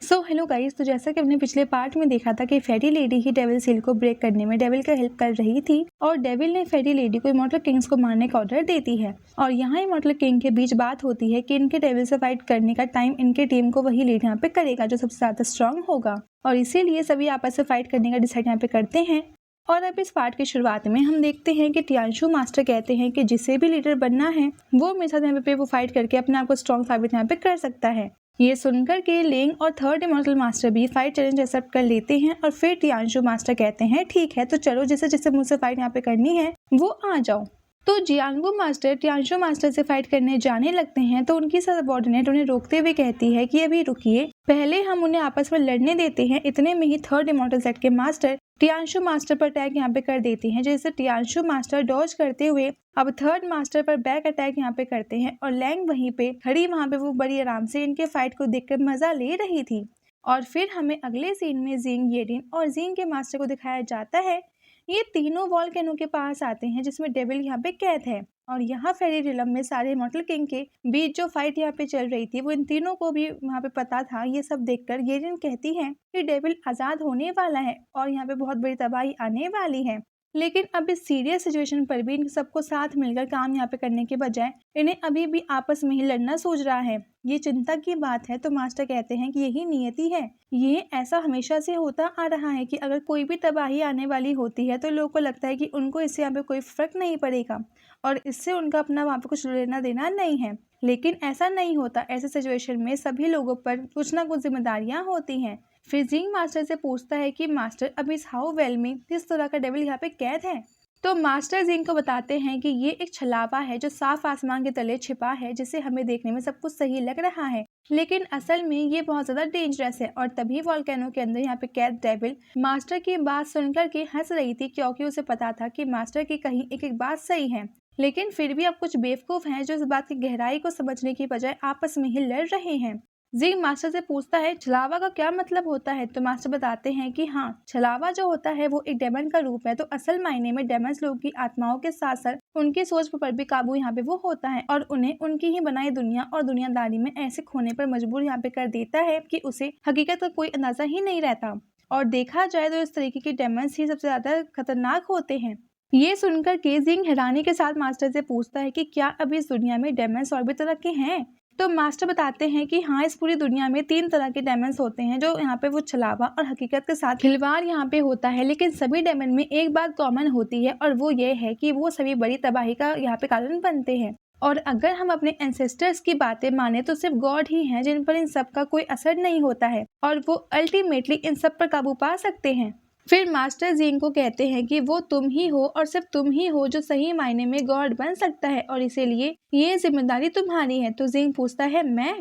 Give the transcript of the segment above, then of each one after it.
So hello guys, तो जैसा कि हमने पिछले पार्ट में देखा था कि फेरी लेडी ही डेविल सील को ब्रेक करने में डेविल का हेल्प कर रही थी और डेविल ने फेरी लेडी को इमॉर्टल किंग्स को मारने का ऑर्डर देती है। और यहाँ इमॉर्टल किंग के बीच बात होती है कि इनके डेविल से फाइट करने का टाइम इनके टीम को वही लीड यहाँ पे करेगा जो सबसे ज्यादा स्ट्रांग होगा, और इसीलिए सभी आपस में फाइट करने का डिसाइड यहाँ पे करते हैं। और अब इस पार्ट की शुरुआत में हम देखते हैं कि टियानशु मास्टर कहते हैं कि जिसे भी लीडर बनना है वो मेरे साथ यहाँ पे वो फाइट करके अपने आप को स्ट्रॉन्ग साबित यहाँ पे कर सकता है। ये सुनकर के लेंग और थर्ड इमॉर्टल मास्टर भी फाइट चैलेंज एक्सेप्ट कर लेते हैं और फिर टियानशु मास्टर कहते हैं ठीक है, तो चलो जिसे जिसे मुझसे फाइट यहाँ पे करनी है वो आ जाओ। तो जियांगवू मास्टर टियानशु मास्टर से फाइट करने जाने लगते हैं तो उनकी सबऑर्डिनेट उन्हें रोकते हुए कहती है कि अभी रुकिए, पहले हम उन्हें आपस में लड़ने देते हैं। इतने में ही थर्ड इमॉर्टल सेट के मास्टर टियानशु मास्टर पर अटैक यहाँ पे कर देते हैं, जैसे टियानशु मास्टर डॉज करते हुए अब थर्ड मास्टर पर बैक अटैक यहाँ पे करते हैं और लैंग वहीं पे खड़ी वहाँ पे वो बड़ी आराम से इनके फाइट को देखकर मजा ले रही थी। और फिर हमें अगले सीन में जिंग, येरिन और जिंग के मास्टर को दिखाया जाता है। ये तीनों वॉल्केनो के पास आते हैं जिसमें डेविल यहाँ पे कैद है, और यहाँ फेरी रिलम में सारे इमॉर्टल किंग के बीच जो फाइट यहाँ पे चल रही थी वो इन तीनों को भी वहाँ पे पता था। ये सब देखकर येरिन कहती है कि डेविल आजाद होने वाला है और यहाँ पे बहुत बड़ी तबाही आने वाली है। लेकिन अब इस सीरियस सिचुएशन पर भी इन सबको साथ मिलकर काम यहाँ पे करने के बजाय इन्हें अभी भी आपस में ही लड़ना सोच रहा है। ये चिंता की बात है। तो मास्टर कहते हैं कि यही नियति है, ये ऐसा हमेशा से होता आ रहा है कि अगर कोई भी तबाही आने वाली होती है तो लोगों को लगता है कि उनको इससे यहाँ पे कोई फर्क नहीं पड़ेगा और इससे उनका अपना वहाँ पे कुछ लेना देना नहीं है। लेकिन ऐसा नहीं होता। ऐसे सिचुएशन में सभी लोगों पर कुछ ना कुछ जिम्मेदारियां होती हैं। फिर जिंग मास्टर से पूछता है कि मास्टर अब इस हाउ वेल में किस तरह का डेविल यहाँ पे कैद है। तो मास्टर जिंग को बताते हैं कि ये एक छलावा है जो साफ आसमान के तले छिपा है, जिसे हमें देखने में सब कुछ सही लग रहा है लेकिन असल में ये बहुत ज्यादा डेंजरस है। और तभी वॉल्केनो के अंदर यहाँ पे कैद डेविल मास्टर की बात सुनकर के हंस रही थी, क्योंकि उसे पता था कि मास्टर की कहीं एक एक बात सही है। लेकिन फिर भी अब कुछ बेवकूफ हैं जो इस बात की गहराई को समझने की बजाय आपस में ही लड़ रहे हैं। जिंग मास्टर से पूछता है छलावा का क्या मतलब होता है। तो मास्टर बताते हैं कि हाँ, छलावा जो होता है वो एक डेमन का रूप है। तो असल मायने में डेमन्स लोगों की आत्माओं के साथ साथ उनकी सोच पर भी काबू यहाँ पे वो होता है और उन्हें उनकी ही बनाई दुनिया और दुनियादारी में ऐसे खोने पर मजबूर यहाँ पे कर देता है कि उसे हकीकत का कोई अंदाजा ही नहीं रहता। और देखा जाए तो इस तरीके के डेमन्स ही सबसे ज्यादा खतरनाक होते हैं। ये सुनकर के जिंग हैरानी के साथ मास्टर से पूछता है कि क्या अभी इस दुनिया में डेमन्स और भी तरह के हैं। तो मास्टर बताते हैं कि हाँ, इस पूरी दुनिया में 3 तरह के डेमन्स होते हैं जो यहाँ पे वो छलावा और हकीकत के साथ खिलवाड़ यहाँ पे होता है। लेकिन सभी डेमन में एक बात कॉमन होती है और वो ये है कि वो सभी बड़ी तबाही का यहाँ पे कारण बनते हैं। और अगर हम अपने एंसेस्टर्स की बातें माने तो सिर्फ गॉड ही हैं जिन पर इन सब का कोई असर नहीं होता है और वो अल्टीमेटली इन सब पर काबू पा सकते हैं। फिर मास्टर जिंग को कहते हैं कि वो तुम ही हो और सिर्फ तुम ही हो जो सही मायने में गॉड बन सकता है और इसीलिए ये जिम्मेदारी तुम्हारी है। तो जिंग पूछता है मैं?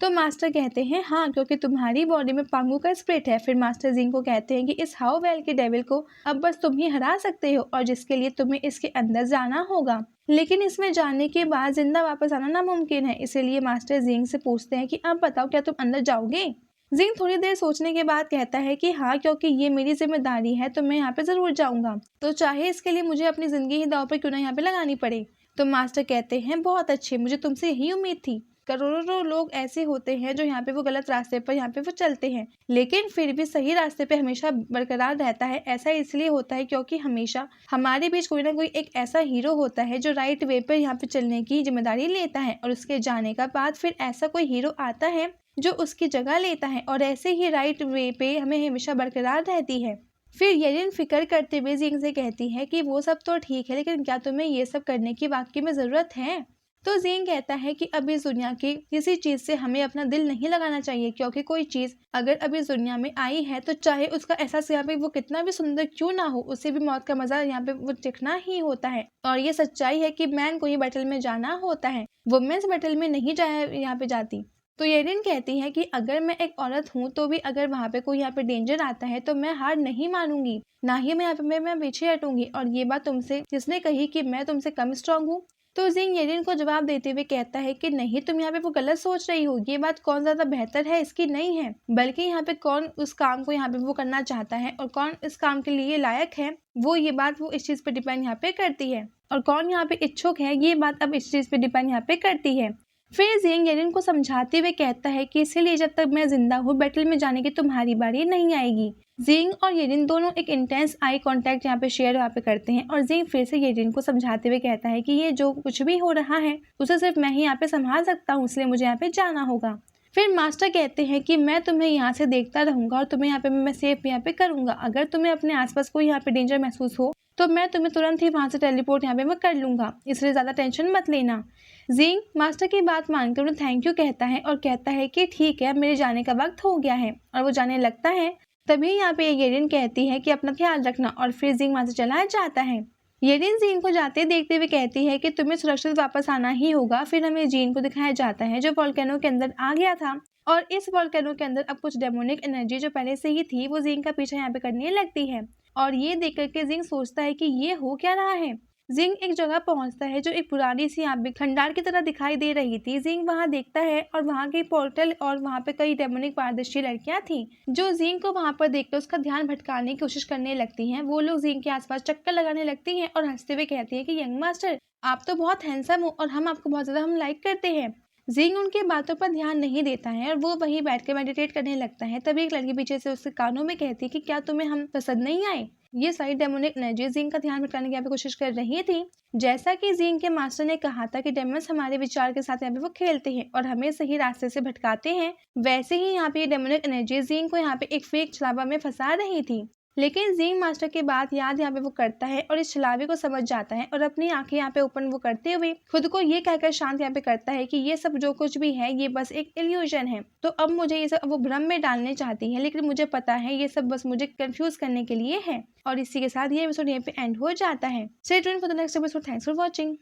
तो मास्टर कहते हैं हाँ, क्योंकि तुम्हारी बॉडी में पांगू का स्पिरिट है। फिर मास्टर जिंग को कहते हैं कि इस हाउ वेल के डेविल को अब बस तुम ही हरा सकते हो और जिसके लिए तुम्हें इसके अंदर जाना होगा, लेकिन इसमें जाने के बाद जिंदा वापस आना नामुमकिन है। इसीलिए मास्टर जिंग से पूछते हैं कि अब बताओ क्या तुम अंदर जाओगे। जिंग थोड़ी देर सोचने के बाद कहता है कि हाँ, क्योंकि ये मेरी जिम्मेदारी है तो मैं यहाँ पे जरूर जाऊंगा, तो चाहे इसके लिए मुझे अपनी जिंदगी ही दांव पर क्यों ना यहाँ पे लगानी पड़े। तो मास्टर कहते हैं बहुत अच्छे, मुझे तुमसे यही उम्मीद थी। करोड़ों लोग ऐसे होते हैं जो यहाँ पे वो गलत रास्ते पर यहाँ पे वो चलते हैं लेकिन फिर भी सही रास्ते पे हमेशा बरकरार रहता है। ऐसा इसलिए होता है क्योंकि हमेशा हमारे बीच कोई ना कोई एक ऐसा हीरो होता है जो राइट वे पर यहाँ पे चलने की जिम्मेदारी लेता है और उसके जाने का बाद फिर ऐसा कोई हीरो आता है जो उसकी जगह लेता है और ऐसे ही राइट वे पे हमें हमेशा बरकरार रहती है। फिर येरिन फिक्र करते हुए जिंग से कहती है कि वो सब तो ठीक है, लेकिन क्या तुम्हें ये सब करने की वाकई में जरूरत है? तो जिंग कहता है कि अब इस दुनिया की किसी चीज से हमें अपना दिल नहीं लगाना चाहिए, क्योंकि कोई चीज अगर अब इस दुनिया में आई है तो चाहे उसका एहसास यहाँ पे वो कितना भी सुंदर क्यों ना हो, उसे भी मौत का मजा यहाँ पे वो चिखना ही होता है। और ये सच्चाई है कि मैन को ही बैटल में जाना होता है, वुमेन्स बैटल में नहीं जाया यहाँ पे जाती। तो येरिन कहती है कि अगर मैं एक औरत हूँ तो भी अगर वहाँ पे कोई यहाँ पे डेंजर आता है तो मैं हार नहीं मानूंगी, ना ही मैं यहाँ पे मैं पीछे हटूंगी। और ये बात तुमसे जिसने कही कि मैं तुमसे कम स्ट्रांग हूँ, तो जिंग येरिन को जवाब देते हुए कहता है कि नहीं, तुम यहाँ पे वो गलत सोच रही हो। ये बात कौन ज्यादा बेहतर है इसकी नहीं है, बल्कि यहाँ पे कौन उस काम को यहाँ पे वो करना चाहता है और कौन इस काम के लिए लायक है, वो ये बात वो इस चीज पे डिपेंड यहाँ पे करती है। और कौन यहाँ पे इच्छुक है, ये बात अब इस चीज पे डिपेंड यहाँ पे करती है। फिर जिंग येरिन को समझाते हुए कहता है कि इसीलिए जब तक मैं जिंदा हूँ बैटल में जाने की तुम्हारी बारी नहीं आएगी। जिंग और येरिन दोनों एक इंटेंस आई कांटेक्ट यहाँ पे शेयर यहाँ पे करते हैं और जिंग फिर से येरिन को समझाते हुए कहता है कि ये जो कुछ भी हो रहा है उसे सिर्फ मैं ही यहाँ पे संभाल सकता हूँ, इसलिए मुझे यहाँ पे जाना होगा। फिर मास्टर कहते हैं कि मैं तुम्हें यहाँ से देखता रहूंगा और तुम्हें यहाँ पे मैं सेफ यहाँ पे करूंगा। अगर तुम्हें अपने आसपास कोई यहाँ पे डेंजर महसूस हो तो मैं तुम्हें तुरंत ही वहां से टेलीपोर्ट यहाँ पे मैं कर लूंगा, इसलिए ज्यादा टेंशन मत लेना। जिंग मास्टर की बात मानकर उन्हें थैंक यू कहता है और कहता है कि ठीक है, मेरे जाने का वक्त हो गया है, और वो जाने लगता है। तभी यहाँ पे येरिन कहती है कि अपना ख्याल रखना, और फिर जिंग वहां से चला जाता है। येरिन जीन को जाते देखते हुए कहती है कि तुम्हें सुरक्षित वापस आना ही होगा। फिर हमें जीन को दिखाया जाता है जो वोल्केनो के अंदर आ गया था, और इस वोल्केनो के अंदर अब कुछ डेमोनिक एनर्जी जो पहले से ही थी वो जिंग का पीछा यहाँ पे करने लगती है। और ये देख करके जिंग सोचता है कि ये हो क्या रहा है। जिंग एक जगह पहुंचता है जो एक पुरानी सी यहाँ पे खंडार की तरह दिखाई दे रही थी। जिंग वहां देखता है और वहां के पोर्टल और वहां पे कई डेमोनिक पारदर्शी लड़कियां थी जो जिंग को वहां पर देखकर उसका ध्यान भटकाने की कोशिश करने लगती हैं। वो लोग जिंग के आसपास चक्कर लगाने लगती हैं और हंसते हुए कहती है कि यंग मास्टर, आप तो बहुत हैंडसम हो और हम आपको बहुत ज्यादा लाइक करते हैं। जिंग उनके बातों पर ध्यान नहीं देता है और वो वहीं बैठकर मेडिटेट करने लगता है। तभी एक लड़की पीछे से उसके कानों में कहती है कि क्या तुम्हें हम पसंद नहीं आए। ये सारी डेमोनिक एनर्जी जिंग का ध्यान भटकाने की यहाँ पे कोशिश कर रही थी। जैसा कि जिंग के मास्टर ने कहा था कि डेमन्स हमारे विचार के साथ यहाँ पे वो खेलते हैं और हमें सही रास्ते से भटकाते हैं, वैसे ही यहाँ पे डेमोनिक एनर्जी जिंग को यहाँ पे एक फेक छलावा में फंसा रही थी। लेकिन जिंग मास्टर के बात याद यहाँ पे वो करता है और इस छलावे को समझ जाता है और अपनी आंखें यहाँ पे ओपन वो करते हुए खुद को ये कहकर शांत यहाँ पे करता है कि ये सब जो कुछ भी है ये बस एक इल्यूजन है। तो अब मुझे ये सब वो भ्रम में डालने चाहती है, लेकिन मुझे पता है ये सब बस मुझे कंफ्यूज करने के लिए है। और इसी के साथ ये एपिसोड यहाँ पे एंड हो जाता है। Stay tuned for the next episode. Thanks for watching.